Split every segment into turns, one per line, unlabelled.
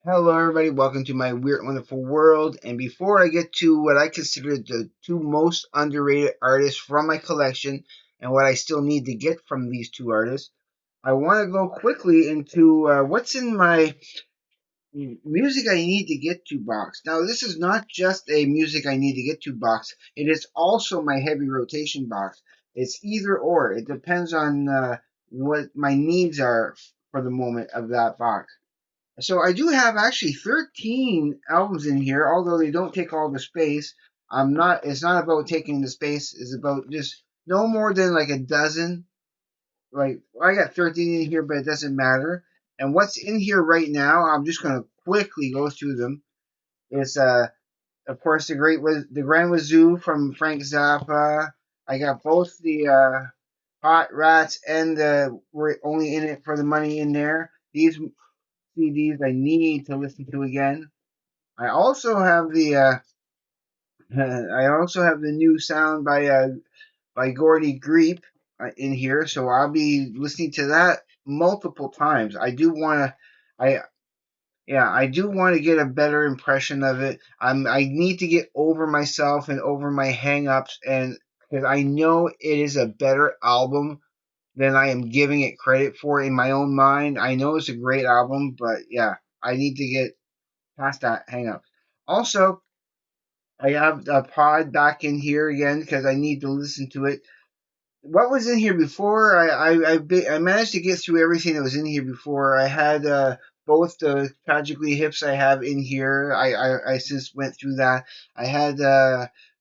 Hello, everybody. Welcome to my weird, wonderful world. And before I get to what I consider the two most underrated artists from my collection and what I still need to get from these two artists, I want to go quickly into what's in my music I need to get to box. Now, this is not just a music I need to get to box, it is also my heavy rotation box. It's either or, it depends on what my needs are for the moment of that box. So I do have actually 13 albums in here, although they don't take all the space. It's not about taking the space, it's about just no more than like a dozen. Like I got 13 in here, but it doesn't matter. And what's in here right now, I'm just gonna quickly go through them. It's of course the Grand Wazoo from Frank Zappa. I got both the Hot Rats and the We're Only in It for the Money in there. These CDs I need to listen to again. I also have the I also have the new sound by Gordy Greep in here, so I'll be listening to that multiple times. I I do want to get a better impression of it. I need to get over myself and over my hang-ups, and because I know it is a better album than I am giving it credit for in my own mind. I know it's a great album, but yeah, I need to get past that hang up. Also, I have the pod back in here again because I need to listen to it. What was in here before? I managed to get through everything that was in here before. I had both the Tragically Hips I have in here. I since went through that. I had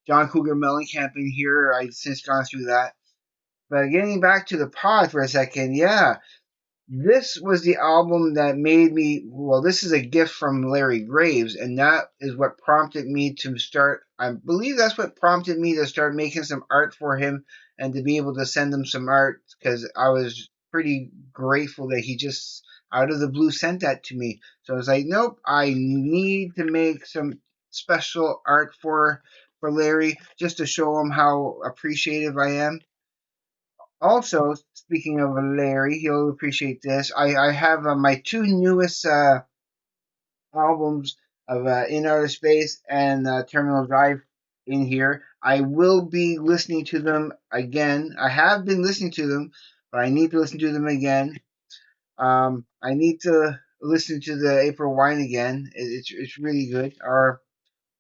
John Cougar Mellencamp in here. I since gone through that. But getting back to the pod for a second, yeah, this was the album that made me. Well, this is a gift from Larry Graves, and that is what prompted me to start. I believe that's what prompted me to start making some art for him and to be able to send him some art because I was pretty grateful that he just out of the blue sent that to me. So I was like, nope, I need to make some special art for Larry just to show him how appreciative I am. Also, speaking of Larry, he'll appreciate this. I have my two newest albums of In Outer Space and Terminal Drive in here. I will be listening to them again. I have been listening to them, but I need to listen to them again. I need to listen to the April Wine again. It's really good. Or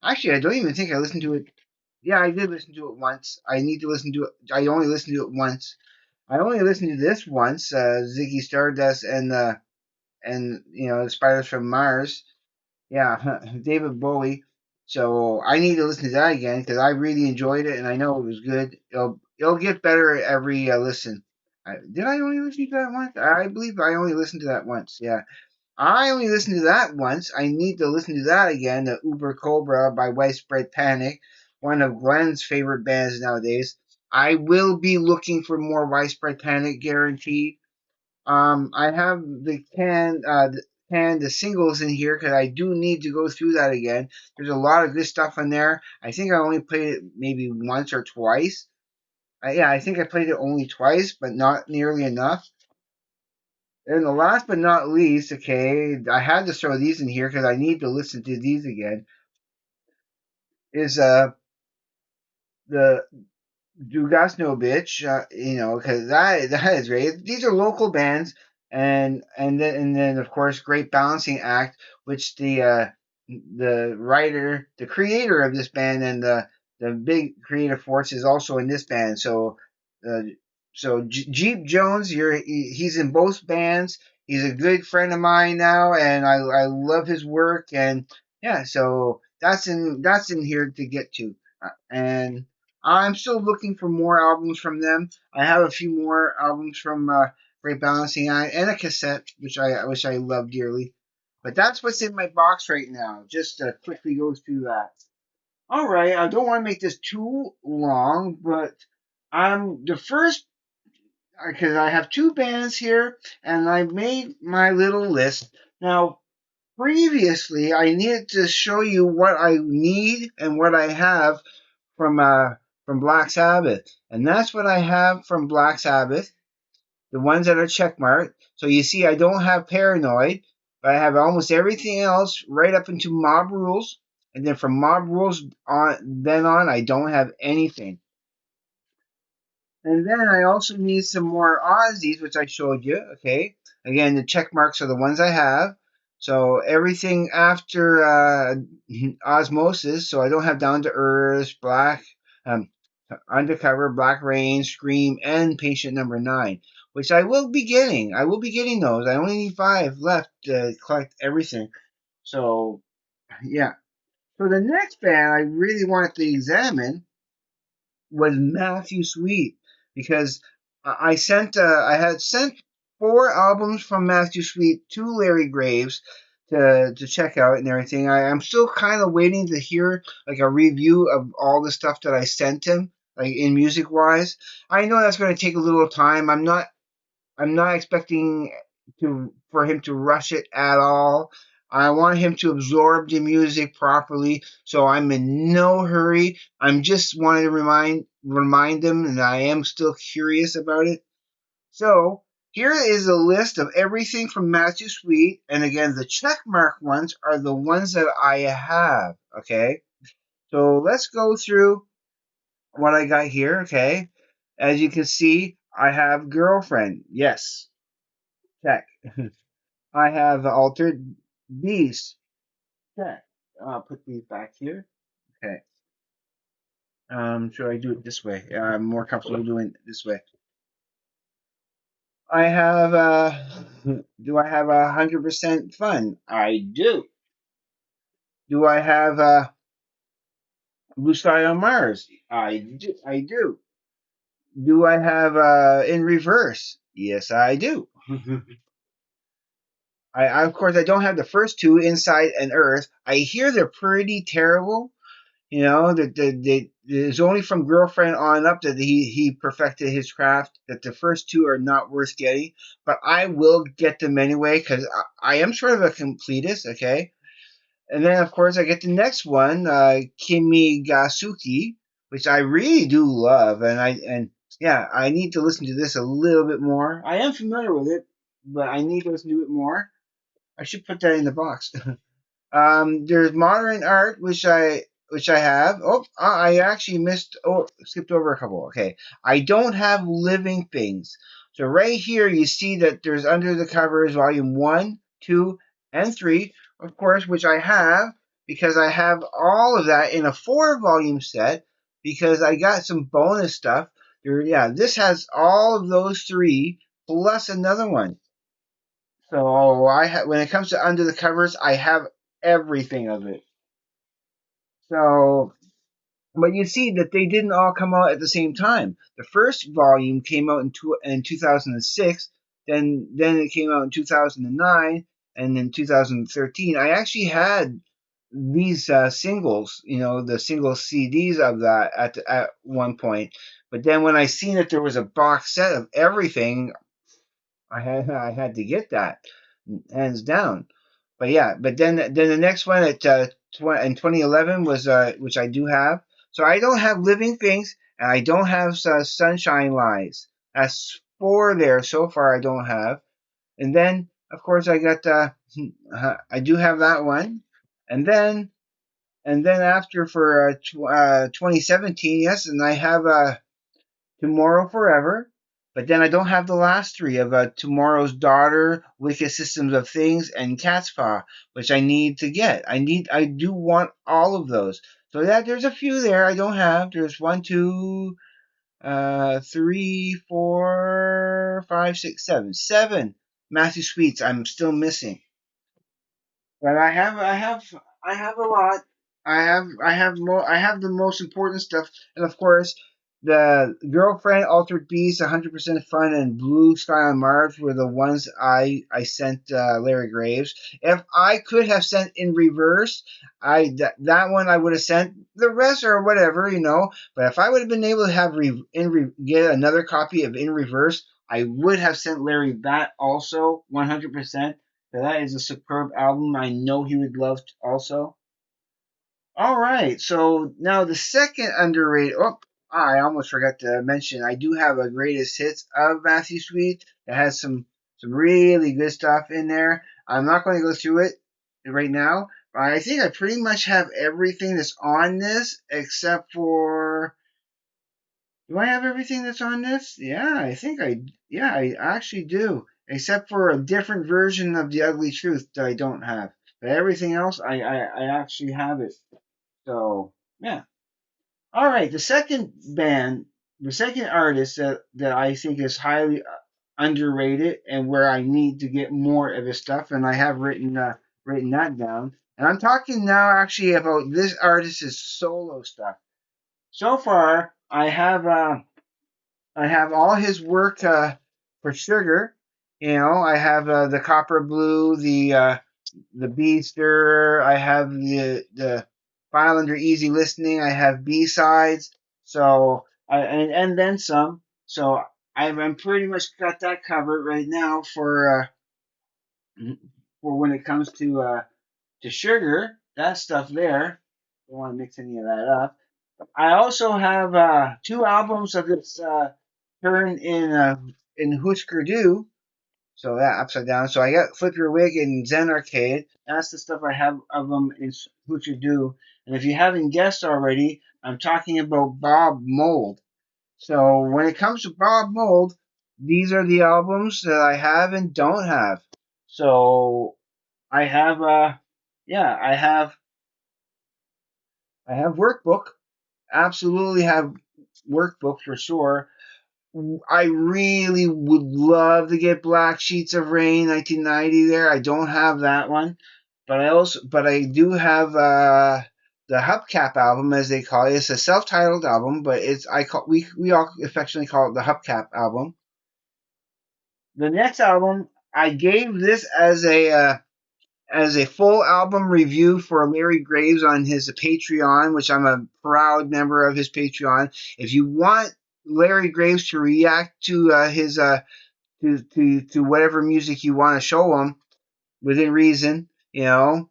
actually, I don't even think I listened to it. Yeah, I did listen to it once. I need to listen to it. I only listened to it once. I only listened to this once, Ziggy Stardust and the Spiders from Mars. Yeah, David Bowie. So I need to listen to that again because I really enjoyed it and I know it was good. It'll get better at every listen. Did I only listen to that once? I believe I only listened to that once. Yeah, I only listened to that once. I need to listen to that again. The Uber Cobra by Widespread Panic, one of Glenn's favorite bands nowadays. I will be looking for more Widespread Panic, guaranteed. I have the singles in here because I do need to go through that again. There's a lot of good stuff in there. I think I only played it maybe once or twice. Yeah, I think I played it only twice, but not nearly enough. And the last but not least, okay, I had to throw these in here because I need to listen to these again. Is the Dugasno bitch, because that is great. These are local bands, and then of course, Great Balancing Act, which the writer, the creator of this band, and the big creative force is also in this band. Uh, Jeep Jones, he's in both bands. He's a good friend of mine now, and I love his work. And yeah, so that's in here to get to, and I'm still looking for more albums from them. I have a few more albums from Great Balancing Act and a cassette, which I love dearly. But that's what's in my box right now. Just to quickly go through that. All right, I don't want to make this too long, but I'm the first because I have two bands here, and I made my little list. Now, previously, I needed to show you what I need and what I have from uh from Black Sabbath, and that's what I have from Black Sabbath. The ones that are checkmarked. So you see, I don't have Paranoid. But I have almost everything else right up into Mob Rules, and then from Mob Rules on, I don't have anything. And then I also need some more Aussies, which I showed you. Okay, again, the check marks are the ones I have. So everything after Osmosis, so I don't have Down to Earth, Black, um, Undercover, Black Rain, Scream, and Patient Number 9, which I will be getting. I will be getting those. I only need 5 left to collect everything. So yeah. So the next band I really wanted to examine was Matthew Sweet, because I had sent 4 albums from Matthew Sweet to Larry Graves to check out and everything. I'm still kind of waiting to hear like a review of all the stuff that I sent him, like in music wise. I know that's going to take a little time. I'm not expecting to for him to rush it at all. I want him to absorb the music properly, so I'm in no hurry. I'm just wanting to remind him, and I am still curious about it. So here is a list of everything from Matthew Sweet, and again, the check mark ones are the ones that I have. Okay, so let's go through what I got here. Okay, as you can see, I have girlfriend. Yes, check. I have altered these. Okay. I'll put these back here. Okay. Should I do it this way? I'm more comfortable doing it this way. I have do I have 100% fun? I do. Do I have blue sky on Mars? I do. Do I have in reverse? Yes, I do. Of course I don't have the first two, Inside and Earth. I hear they're pretty terrible. You know, that it's only from Girlfriend on up that he perfected his craft. That the first two are not worth getting, but I will get them anyway because I am sort of a completist. Okay, and then of course I get the next one, Kimi Gasuki, which I really do love, and yeah, I need to listen to this a little bit more. I am familiar with it, but I need to listen to it more. I should put that in the box. There's modern art, which I have. Oh, I actually skipped over a couple. Okay, I don't have living things. So right here, you see that there's Under the Covers, Volume 1, 2, and 3, of course, which I have because I have all of that in a 4 volume set because I got some bonus stuff. Yeah, this has all of those 3 plus another one. So when it comes to Under the Covers, I have everything of it. So, but you see that they didn't all come out at the same time. The first volume came out in 2006. Then it came out in 2009, and in 2013. I actually had these singles, the single CDs of that at one point. But then when I seen that there was a box set of everything, I had to get that hands down. But yeah, but then the next one in 2011 was which I do have. So I don't have Living Things and I don't have Sunshine Lies. That's 4 there so far. I don't have, and then of course I got I do have that one, and then after for 2017, yes, and I have Tomorrow Forever. But then I don't have the last 3 of Tomorrow's Daughter, Wicked Systems of Things, and Cat's Paw, which I need to get. I do want all of those. So yeah, there's a few there I don't have. There's 1, 2, 3, 4, 5, 6, 7. 7 Matthew Sweets I'm still missing. But I have a lot. I have the most important stuff, and of course, the Girlfriend, Altered Beast, 100% Fun, and Blue Sky on Mars were the ones I sent Larry Graves. If I could have sent in reverse, that one I would have sent. The rest or whatever. But if I would have been able to have get another copy of In Reverse, I would have sent Larry that also 100%. So that is a superb album. I know he would love also. All right, so now the second underrated. Oh, I almost forgot to mention. I do have a greatest hits of Matthew Sweet that has some really good stuff in there. I'm not going to go through it right now. But I think I pretty much have everything that's on this except for. Do I have everything that's on this? Yeah, I think I. Yeah, I actually do. Except for a different version of The Ugly Truth that I don't have. But everything else, I actually have it. So, yeah. All right, the second artist that I think is highly underrated and where I need to get more of his stuff, and I have written that down. And I'm talking now actually about this artist's solo stuff. So far, I have all his work for Sugar. You know, I have the Copper Blue, the Beaster. I have the File Under Easy Listening. I have B sides. So and then some. So I'm pretty much got that covered right now for when it comes to Sugar. That stuff there. Don't want to mix any of that up. I also have two albums of this turn in Husker Du. So that upside down. So I got Flip Your Wig and Zen Arcade. That's the stuff I have of them in Husker Du. And if you haven't guessed already, I'm talking about Bob Mould. So when it comes to Bob Mould, these are the albums that I have and don't have. So I have yeah, I have workbook. Absolutely have workbook for sure. I really would love to get Black Sheets of Rain 1990 there. I don't have that one. But I do have the Hubcap album as they call it. It's a self-titled album, but we all affectionately call it the Hubcap album. The next album I gave this as a full album review for Larry Graves on his Patreon, which I'm a proud member of his Patreon. If you want Larry Graves to react to his to whatever music you want to show him within reason, you know,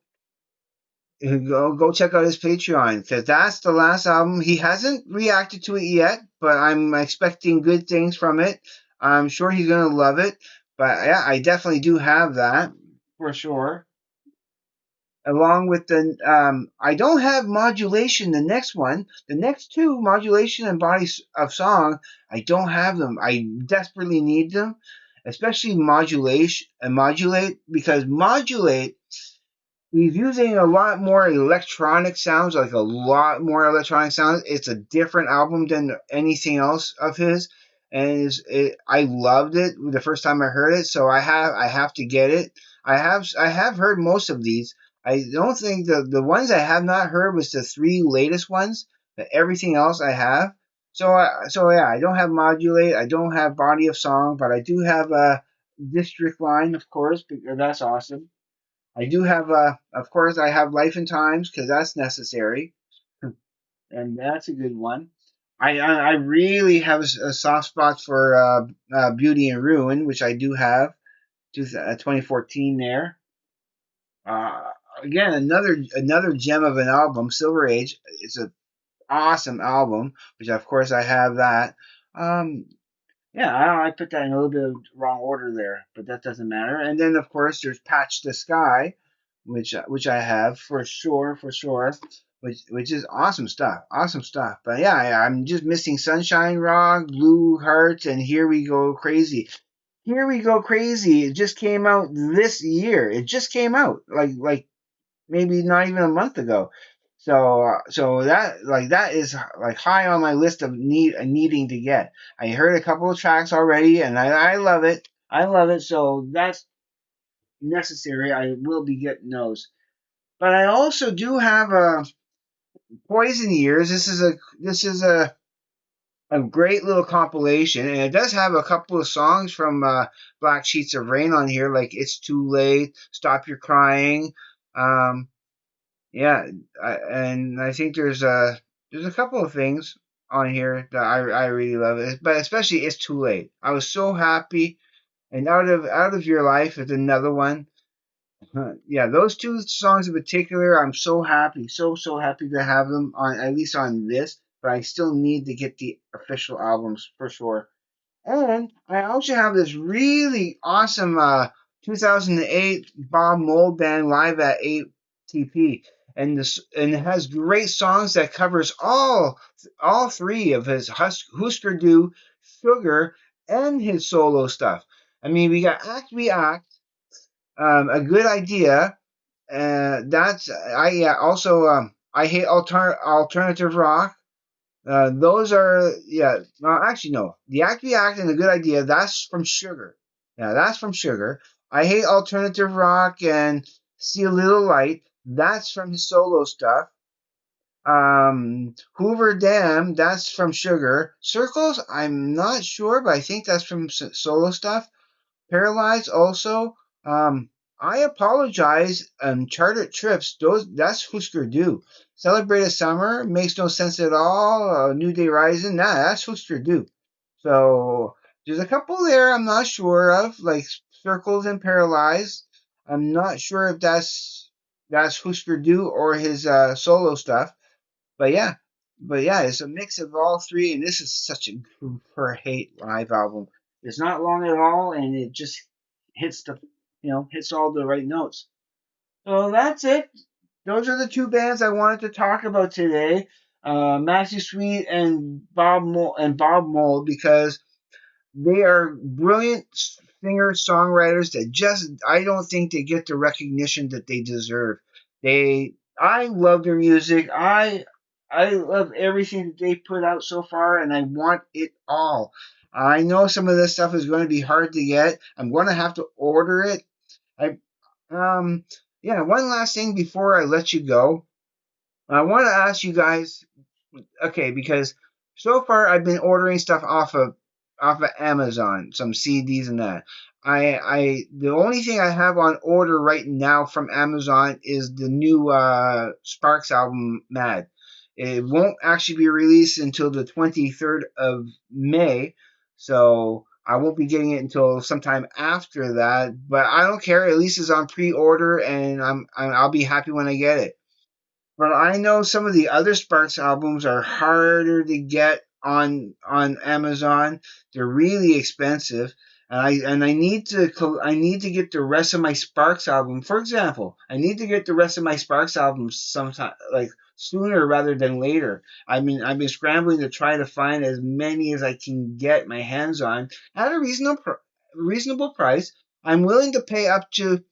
go check out his Patreon because that's the last album. He hasn't reacted to it yet, but I'm expecting good things from it. I'm sure he's gonna love it. But yeah, I definitely do have that for sure. Along with I don't have modulation. The next one, the next two, modulation and body of song, I don't have them. I desperately need them, especially modulation and modulate because modulate he's using a lot more electronic sounds, like a lot more electronic sounds. It's a different album than anything else of his, and I loved it the first time I heard it. So I have to get it. I have heard most of these. I don't think the ones I have not heard was the three latest ones, but everything else I have. So yeah, I don't have modulate. I don't have body of song, but I do have a district line, of course, because that's awesome. I do have, of course, I have Life and Times because that's necessary, and that's a good one. I really have a soft spot for Beauty and Ruin, which I do have, 2014 there. Uh, Again, another gem of an album, Silver Age. It's an awesome album, which of course I have that. Um, yeah, I put that in a little bit of wrong order there, but that doesn't matter. And then of course there's Patch the Sky, which I have for sure, which is awesome stuff, awesome stuff. But yeah, I'm just missing Sunshine Rock, Blue Hearts, and Here We Go Crazy. Here We Go Crazy. It just came out this year. It just came out like maybe not even a month ago. So that is like high on my list of needing to get. I heard a couple of tracks already, and I love it. I love it. So that's necessary. I will be getting those. But I also do have a Poison Years. This is a great little compilation, and it does have a couple of songs from Black Sheets of Rain on here, like "It's Too Late," "Stop Your Crying." Um, yeah, and I think there's a couple of things on here that I really love it, but especially "It's Too Late." I was so happy, and out of your life is another one. Yeah, those two songs in particular, I'm so happy, so happy to have them on at least on this. But I still need to get the official albums for sure. And I also have this really awesome 2008 Bob Mould Band live at ATP, and it has great songs that covers all three of his Husker Du, Sugar, and his solo stuff. I mean, we got Act React, a good idea. That's I yeah. Also, I hate alternative rock. Those are yeah. No, actually no. The Act React and a good idea. That's from Sugar. Yeah, that's from Sugar. I hate alternative rock and See a Little Light. That's from his solo stuff. Hoover Dam. That's from Sugar. Circles. I'm not sure, but I think that's from solo stuff. Paralyzed also. Um, I apologize. Chartered trips. That's Husker Du. Celebrated summer makes no sense at all. New Day Rising. Nah, that's Husker Du. So there's a couple there I'm not sure of, like Circles and Paralyzed. I'm not sure if that's Husker Du or his solo stuff. But yeah, it's a mix of all three, and this is such a super hate live album. It's not long at all, and it just hits hits all the right notes. So that's it. Those are the two bands I wanted to talk about today, Matthew Sweet and Bob Mould, because they are brilliant singer songwriters that just I don't think they get the recognition that they deserve. I love their music. I love everything that they put out so far, and I want it all. I know some of this stuff is going to be hard to get. I'm going to have to order it. I yeah. One last thing before I let you go, I want to ask you guys, okay, because so far I've been ordering stuff off of Amazon, some CDs and that. The only thing I have on order right now from Amazon is the new Sparks album, Mad. It won't actually be released until the 23rd of May, so I won't be getting it until sometime after that. But I don't care. At least it's on pre-order, and I'll be happy when I get it. But I know some of the other Sparks albums are harder to get on Amazon. They're really expensive, and I need to get the rest of my Sparks album. For example, I need to get the rest of my Sparks albums sometime like sooner rather than later. I mean, I've been scrambling to try to find as many as I can get my hands on at a reasonable price. I'm willing to pay up to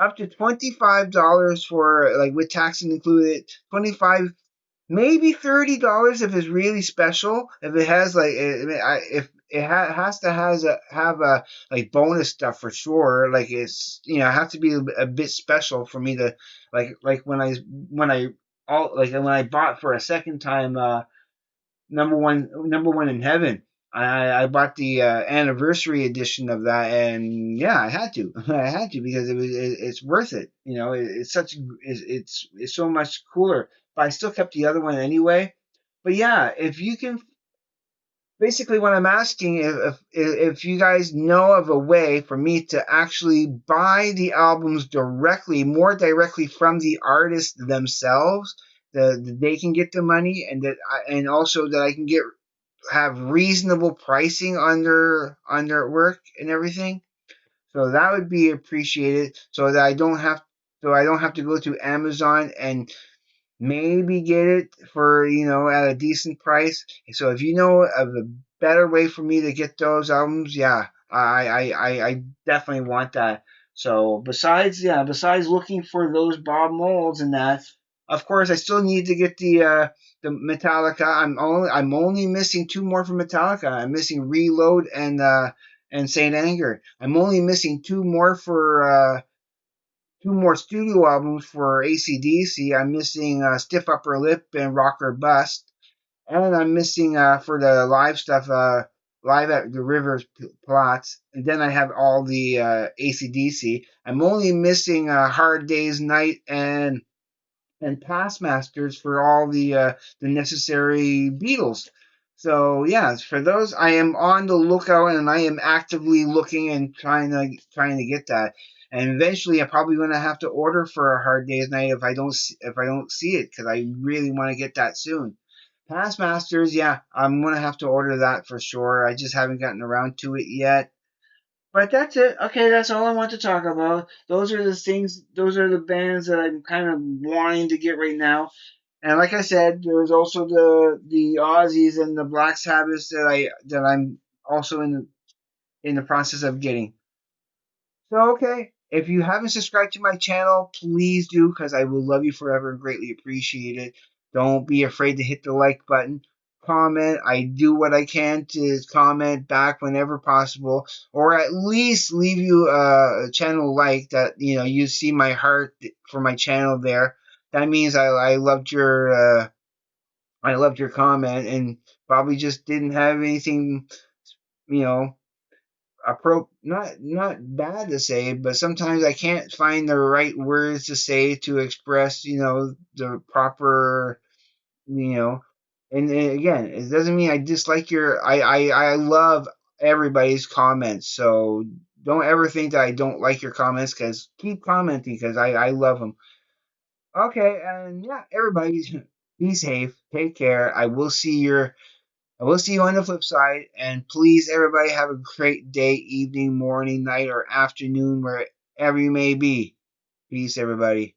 $25 for like with tax included. 25, maybe $30 if it's really special. If it has like if it has to have a like bonus stuff for sure. Like it's it has to be a bit special for me to like when I all like when I bought for a second time number one in heaven. I bought the anniversary edition of that, and yeah, I had to. I had to because it's worth it. It's so much cooler. But I still kept the other one anyway. But yeah, if you can, basically, what I'm asking if you guys know of a way for me to actually buy the albums more directly from the artists themselves, that they can get the money, and also that I can have reasonable pricing on their work and everything. So that would be appreciated, so I don't have to go to Amazon and maybe get it for at a decent price. So if you know of a better way for me to get those albums, yeah, I definitely want that. So besides looking for those Bob Molds and that, of course I still need to get the Metallica. I'm only missing two more for Metallica. I'm missing Reload and Saint Anger. I'm only missing two more studio albums for AC/DC. I'm missing Stiff Upper Lip and Rock or Bust. And I'm missing for the live stuff, live at the River Plots. And then I have all the AC/DC. I'm only missing Hard Day's Night and Past Masters for all the necessary Beatles. So yeah, for those I am on the lookout and I am actively looking and trying to get that. And eventually, I'm probably going to have to order for a Hard Day's Night if I don't see it because I really want to get that soon. Past Masters, yeah, I'm going to have to order that for sure. I just haven't gotten around to it yet. But that's it. Okay, that's all I want to talk about. Those are the things. Those are the bands that I'm kind of wanting to get right now. And like I said, there's also the Aussies and the Black Sabbaths that I'm also in the process of getting. So, okay, if you haven't subscribed to my channel, please do because I will love you forever and greatly appreciate it. Don't be afraid to hit the like button. Comment. I do what I can to comment back whenever possible, or at least leave you a channel like that. You know, you see my heart for my channel there. That means I loved your comment and probably just didn't have anything, you know, not bad to say, but sometimes I can't find the right words to say to express, the proper, you know. And again, it doesn't mean I dislike your. I love everybody's comments, so don't ever think that I don't like your comments. Because keep commenting, because I love them. Okay, and yeah, everybody, be safe, take care. I will see you on the flip side. And please, everybody, have a great day, evening, morning, night, or afternoon, wherever you may be. Peace, everybody.